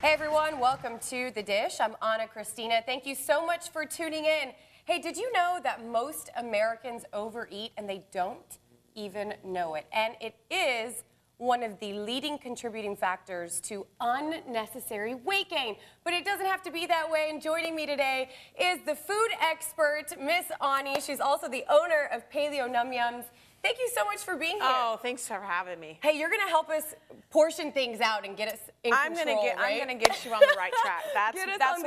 Hey everyone, welcome to The Dish. I'm Anna Christina. Thank you so much for tuning in. Hey, did you know that most Americans overeat and they don't even know it? And it is one of the leading contributing factors to unnecessary weight gain. But it doesn't have to be that way. And joining me today is the food expert, Miss Onnie. She's also the owner of Paleo Num Yums. Thank you so much for being here. Oh, thanks for having me. Hey, you're going to help us portion things out and get us in control, right? I'm gonna get you on the right track. That's what I do. That's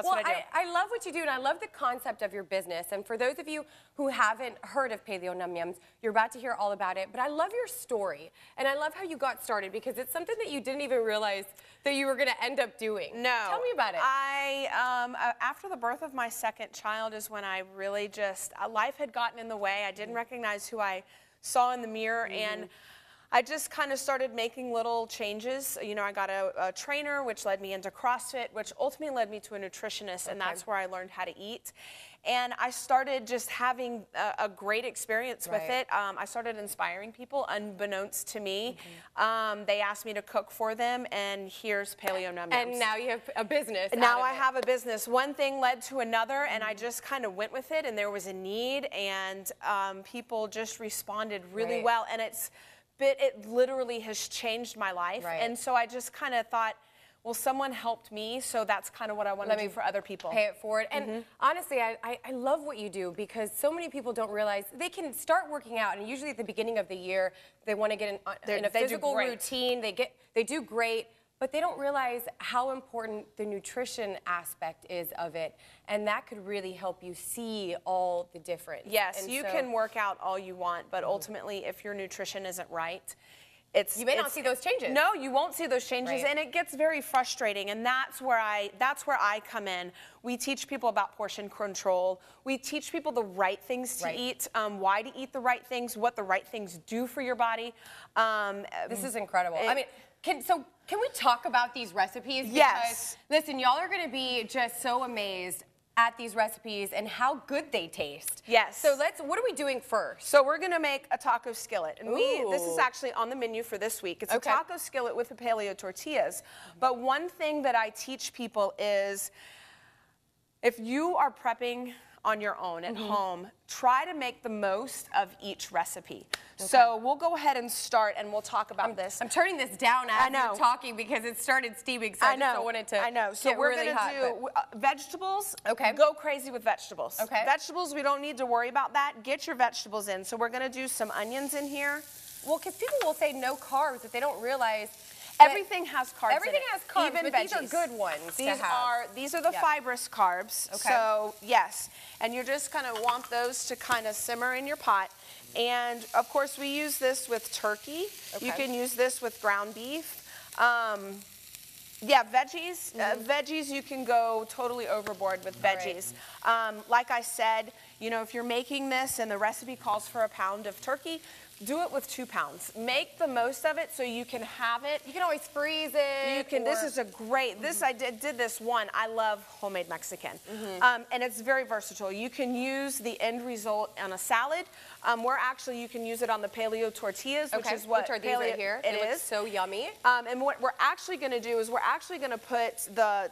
what I do. I love what you do, and I love the concept of your business. And for those of you who haven't heard of Paleo Num Yums, you're about to hear all about it. But I love your story, and I love how you got started because it's something that you didn't even realize that you were going to end up doing. No. Tell me about it. After the birth of my second child is when I really just, life had gotten in the way. I didn't recognize who I saw in the mirror, and I just kind of started making little changes. You know, I got a trainer, which led me into CrossFit, which ultimately led me to a nutritionist, and that's where I learned how to eat. And I started just having a great experience with it. I started inspiring people unbeknownst to me. They asked me to cook for them, and here's Paleo Num Yums. And now you have a business. Now I have a business. One thing led to another, and I just kind of went with it, and there was a need, and people just responded really well. And it literally has changed my life. And so I just kind of thought, well, someone helped me, so that's kind of what I want to do for other people. Pay it forward. And honestly, I love what you do because so many people don't realize they can start working out, and usually at the beginning of the year, they want to get in a physical routine. They do great, but they don't realize how important the nutrition aspect is of it, and that could really help you see all the difference. Yes, you can work out all you want, but ultimately, if your nutrition isn't right, you may not see those changes. No, you won't see those changes, and it gets very frustrating. And that's where I come in. We teach people about portion control. We teach people the right things to eat, why to eat the right things, what the right things do for your body. This is incredible. I mean, can we talk about these recipes? Yes. Because, listen, y'all are going to be just so amazed at these recipes and how good they taste. Yes. So what are we doing first? So we're gonna make a taco skillet. And this is actually on the menu for this week. It's a taco skillet with the paleo tortillas. But one thing that I teach people is if you are prepping on your own at home, try to make the most of each recipe. So we'll go ahead and start, and we'll talk about this. I'm turning this down as you're talking because it started steaming, so I just don't want it to So we're going to do vegetables. Go crazy with vegetables. Vegetables, we don't need to worry about that. Get your vegetables in. So we're going to do some onions in here. Well, because people will say no carbs if they don't realize everything has carbs. Everything has carbs, even but veggies. these are good ones. These are the fibrous carbs. So yes, and you're just going to want those to kind of simmer in your pot. And of course, we use this with turkey. You can use this with ground beef. Yeah, veggies. Veggies, you can go totally overboard with veggies. Like I said, you know, if you're making this and the recipe calls for a pound of turkey, do it with 2 pounds. Make the most of it so you can have it. You can always freeze it. You can. This is a great. I did this one. I love homemade Mexican, and it's very versatile. You can use the end result on a salad. You can use it on the paleo tortillas, which is what these right here. It is so yummy. And what we're actually going to do is we're actually going to put the.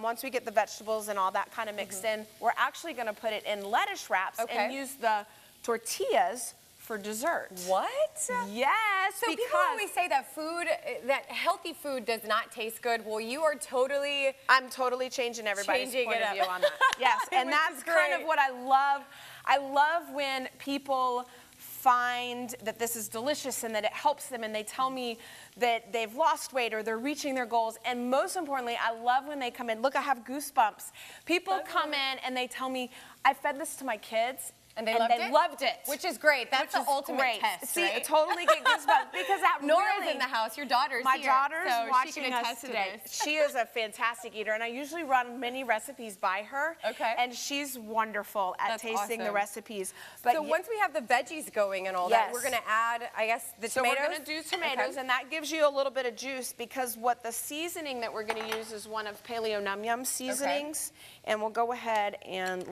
Once we get the vegetables and all that kind of mixed in, we're actually going to put it in lettuce wraps and use the tortillas for dessert. What? Yes, so people always say that healthy food does not taste good. Well, you are totally... I'm totally changing everybody's point of view on that. Yes, and that's kind of what I love. I love when people find that this is delicious and that it helps them, and they tell me that they've lost weight or they're reaching their goals. And most importantly, I love when they come in. Look, I have goosebumps. People come in and they tell me, I fed this to my kids, and they loved it. Which is great. That's the ultimate test, See, I totally get goosebumps because that Nora's in the house. Your daughter's here. My daughter's watching us today. She is a fantastic eater, and I usually run many recipes by her. And she's wonderful at tasting the recipes. But so once we have the veggies going and all that, we're going to add, I guess, the tomatoes. So we're going to do tomatoes, and that gives you a little bit of juice because what the seasoning that we're going to use is one of Paleo Num Yum seasonings. And we'll go ahead and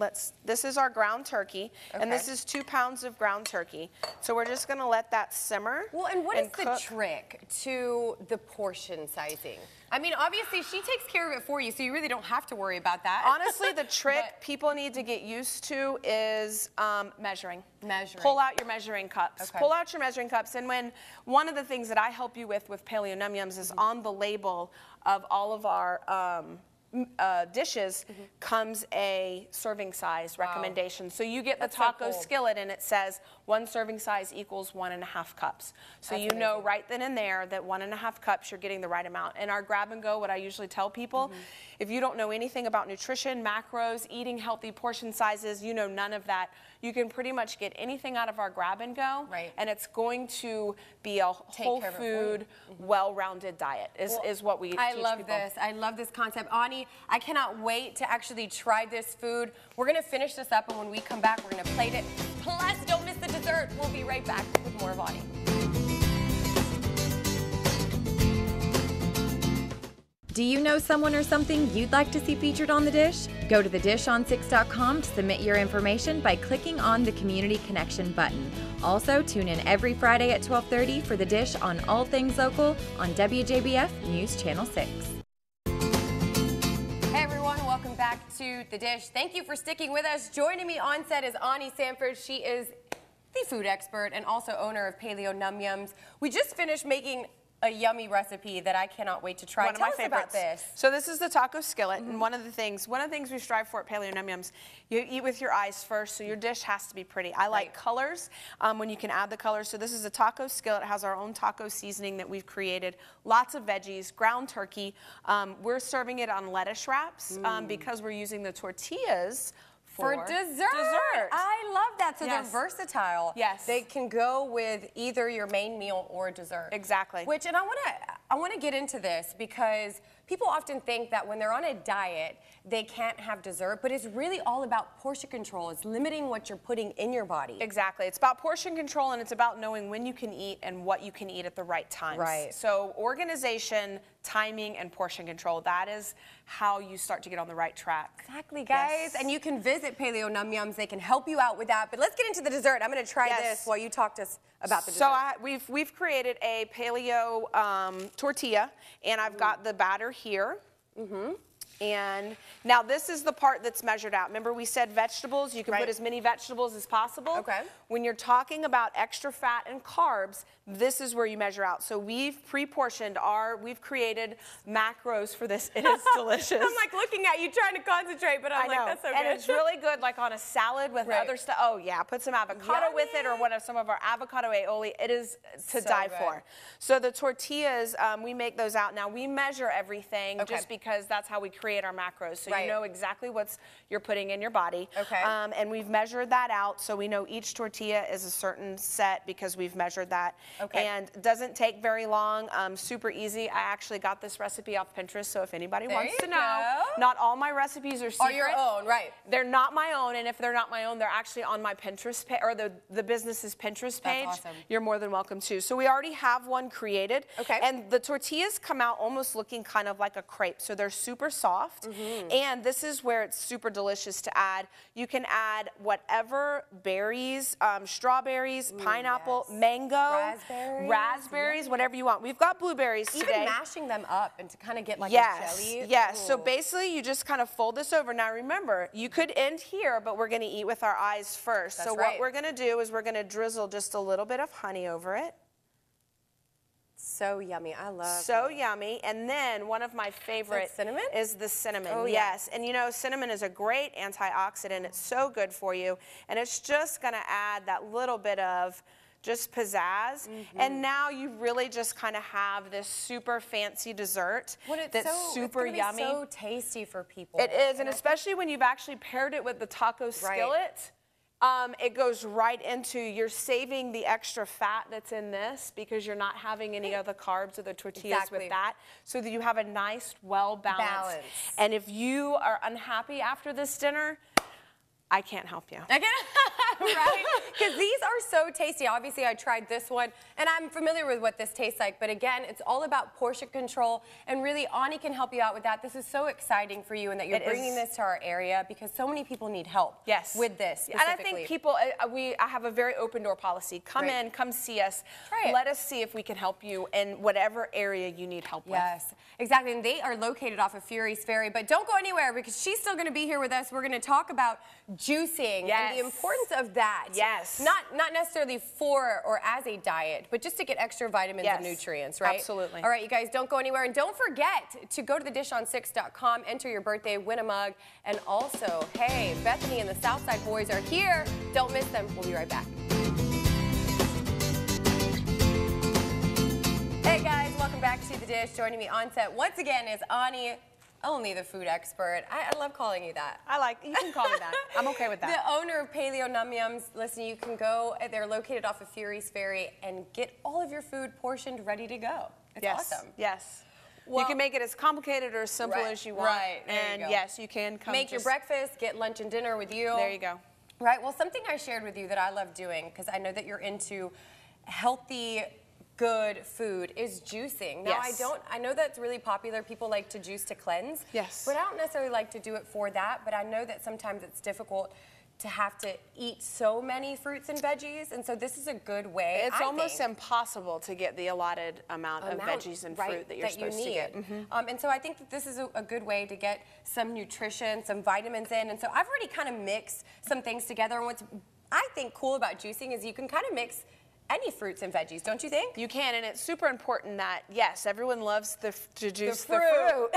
this is our ground turkey. And this is 2 pounds of ground turkey. So we're just gonna let that simmer. Well, and what is the trick to the portion sizing? I mean, obviously she takes care of it for you, so you really don't have to worry about that. Honestly, the trick people need to get used to is measuring. Pull out your measuring cups. Okay. Pull out your measuring cups. And one of the things that I help you with Paleo Num Yums is on the label of all of our dishes comes a serving size recommendation. So you get the taco skillet and it says 1 serving size equals 1.5 cups. So you know right then and there that 1.5 cups you're getting the right amount. And our grab and go, what I usually tell people, if you don't know anything about nutrition, macros, eating healthy portion sizes, you know none of that, you can pretty much get anything out of our grab and go, and it's going to be a whole food, well-rounded diet is what we teach people. I love this concept. Onnie, I cannot wait to actually try this food. We're gonna finish this up, and when we come back, we're gonna plate it. Plus, don't miss the dessert. We'll be right back with more of Onnie. Do you know someone or something you'd like to see featured on The Dish? Go to thedishon6.com to submit your information by clicking on the Community Connection button. Also, tune in every Friday at 12:30 for The Dish on all things local on WJBF News Channel 6. Hey everyone, welcome back to The Dish. Thank you for sticking with us. Joining me on set is Onnie Sanford. She is the food expert and also owner of Paleo Num Yums. We just finished making a yummy recipe that I cannot wait to try. One of my favorites. Tell us about this. So this is the taco skillet, and one of the things we strive for at Paleo Num Yums, you eat with your eyes first, so your dish has to be pretty. I like colors when you can add the colors. So this is a taco skillet. It has our own taco seasoning that we've created. Lots of veggies, ground turkey. We're serving it on lettuce wraps because we're using the tortillas for dessert. I love that. So they're versatile. Yes. They can go with either your main meal or dessert. Exactly. Which, and I want to get into this because people often think that when they're on a diet, they can't have dessert, but it's really all about portion control. It's limiting what you're putting in your body. Exactly. It's about portion control, and it's about knowing when you can eat and what you can eat at the right times. Right. So organization, timing, and portion control, that is how you start to get on the right track. Exactly, guys. Yes. And you can visit Paleo Num Yums. They can help you out with that. But let's get into the dessert. I'm going to try this while you talk to us about the dessert. So we've created a paleo tortilla, and I've got the batter here. And now this is the part that's measured out. Remember we said vegetables, you can put as many vegetables as possible. Okay. When you're talking about extra fat and carbs, this is where you measure out. So we've pre-portioned we've created macros for this. It is delicious. I'm like looking at you trying to concentrate, but I'm like, that's so good. And it's really good like on a salad with other stuff. Oh yeah, put some avocado with it or some of our avocado aioli. It is to die for. So the tortillas, we make those out. Now we measure everything just because that's how we create our macros. So you know exactly what you're putting in your body. Okay. And we've measured that out. So we know each tortilla is a certain set because we've measured that. Okay. And it doesn't take very long, super easy. I actually got this recipe off Pinterest, so if anybody wants to know, not all my recipes are secret. Are your own, right? They're not my own, and if they're not my own, they're actually on my Pinterest page, or the business's Pinterest page. That's awesome. You're more than welcome to. So we already have one created. Okay. And the tortillas come out almost looking kind of like a crepe, so they're super soft. And this is where it's super delicious to add. You can add whatever berries, strawberries, pineapple, mango, raspberries, whatever you want. We've got blueberries today. Even mashing them up and to kind of get like a jelly. Yes. So basically, you just kind of fold this over. Now remember, you could end here, but we're going to eat with our eyes first. So what we're going to do is we're going to drizzle just a little bit of honey over it. So yummy. I love So yummy. And then one of my favorite cinnamon? is the cinnamon. Oh, yes. And you know, cinnamon is a great antioxidant. It's so good for you. And it's just going to add that little bit of just pizzazz. And now you really just kind of have this super fancy dessert that's super yummy. It's so tasty for people. It is, and especially when you've actually paired it with the taco skillet. It goes right into, you're saving the extra fat that's in this because you're not having any of the carbs or the tortillas with that, so that you have a nice, well-balanced. And if you are unhappy after this dinner, I can't help you. right? Because these are so tasty. Obviously, I tried this one, and I'm familiar with what this tastes like. But again, it's all about portion control, and really, Onnie can help you out with that. This is so exciting for you, and that you're bringing this to our area because so many people need help. Yes. With this And I think people, I have a very open door policy. Come in, come see us. Try it. Let us see if we can help you in whatever area you need help with. Yes, exactly. And they are located off of Fury's Ferry. But don't go anywhere because she's still going to be here with us. We're going to talk about juicing and the importance of that. Yes. Not necessarily for or as a diet, but just to get extra vitamins and nutrients, right? Absolutely. All right, you guys, don't go anywhere. And don't forget to go to thedishon6.com, enter your birthday, win a mug. And also, hey, Bethany and the Southside Boys are here. Don't miss them. We'll be right back. Hey guys, welcome back to The Dish. Joining me on set once again is Onnie, only the food expert. I love calling you that. You can call me that. I'm okay with that. The owner of Paleo Num Yums. Listen, you can go, they're located off of Fury's Ferry, and get all of your food portioned, ready to go. It's awesome. Yes. Well, you can make it as complicated or as simple as you want. Right. And yes, you can come. Make your breakfast, get lunch and dinner with you. There you go. Right. Well, something I shared with you that I love doing, because I know that you're into healthy, good food, is juicing. Now, I know that's really popular. People like to juice to cleanse. Yes. But I don't necessarily like to do it for that. But I know that sometimes it's difficult to have to eat so many fruits and veggies, and so this is a good way. It's almost impossible to get the allotted amount of veggies and fruit that you're supposed to get. And so I think that this is a good way to get some nutrition, some vitamins in. And so I've already kind of mixed some things together. And what's I think cool about juicing is you can kind of mix any fruits and veggies, don't you think? You can, and it's super important that, yes, everyone loves to juice the fruit.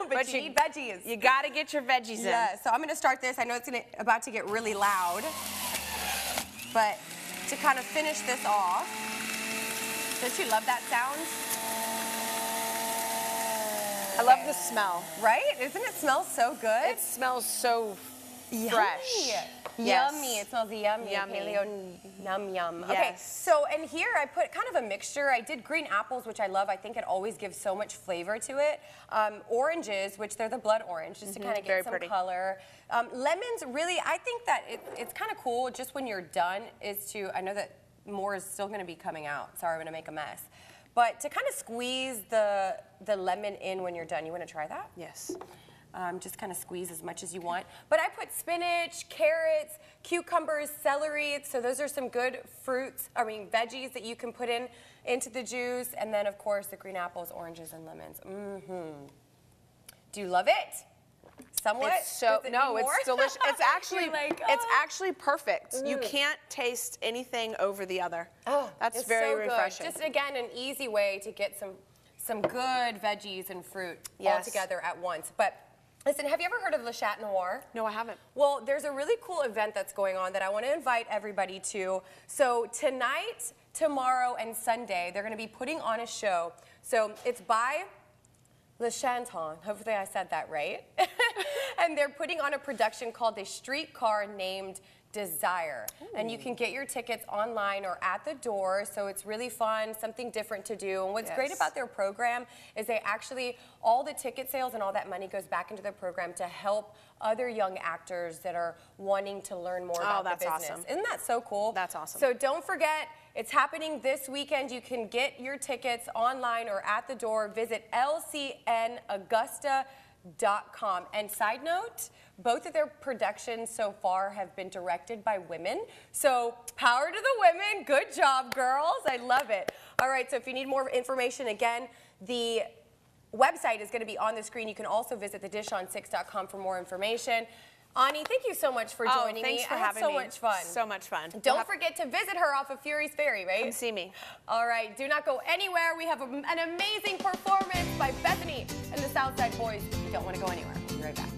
but you need veggies. You got to get your veggies in. Yeah, so I'm going to start this. I know it's about to get really loud, but to kind of finish this off, don't you love that sound? I love the smell. Right? Doesn't it smell so good? It smells so fresh. Yummy. It smells yummy. Paleo Num Yum. Okay, so and here I put kind of a mixture. I did green apples, which I love. I think it always gives so much flavor to it. Oranges, which they're the blood orange, just to kind of get some color. Lemons, really, I think that it's kind of cool just when you're done is to, I know that more is still going to be coming out. Sorry, I'm going to make a mess. But to kind of squeeze the lemon in when you're done. You want to try that? Yes. Just kind of squeeze as much as you want. But I put spinach, carrots, cucumbers, celery. So those are some good veggies that you can put into the juice. And then, of course, the green apples, oranges, and lemons. Do you love it? Somewhat? It's delicious. It's actually it's actually perfect. You can't taste anything over the other. Oh, that's very refreshing. Just again, an easy way to get some good veggies and fruit all together at once. But listen, have you ever heard of Le Chat Noir? No, I haven't. Well, there's a really cool event that's going on that I want to invite everybody to. So tonight, tomorrow, and Sunday, they're going to be putting on a show. So it's by Le Chanton. Hopefully I said that right. And they're putting on a production called A Streetcar Named Desire. Ooh. And you can get your tickets online or at the door, so it's really fun, something different to do. And what's great about their program is they actually, all the ticket sales and all that money goes back into their program to help other young actors that are wanting to learn more about the business. Awesome. Isn't that so cool? That's awesome. So don't forget, it's happening this weekend. You can get your tickets online or at the door. Visit lcnaugusta.com. And side note, both of their productions so far have been directed by women. So power to the women. Good job, girls. I love it. All right, so if you need more information, again, the website is going to be on the screen. You can also visit thedishon6.com for more information. Onnie, thank you so much for joining me. Thanks for having me. So much fun. So much fun. Don't forget to visit her off of Fury's Ferry, right? Come see me. All right, do not go anywhere. We have an amazing performance by Bethany and the Southside Boys. You don't want to go anywhere. We'll be right back.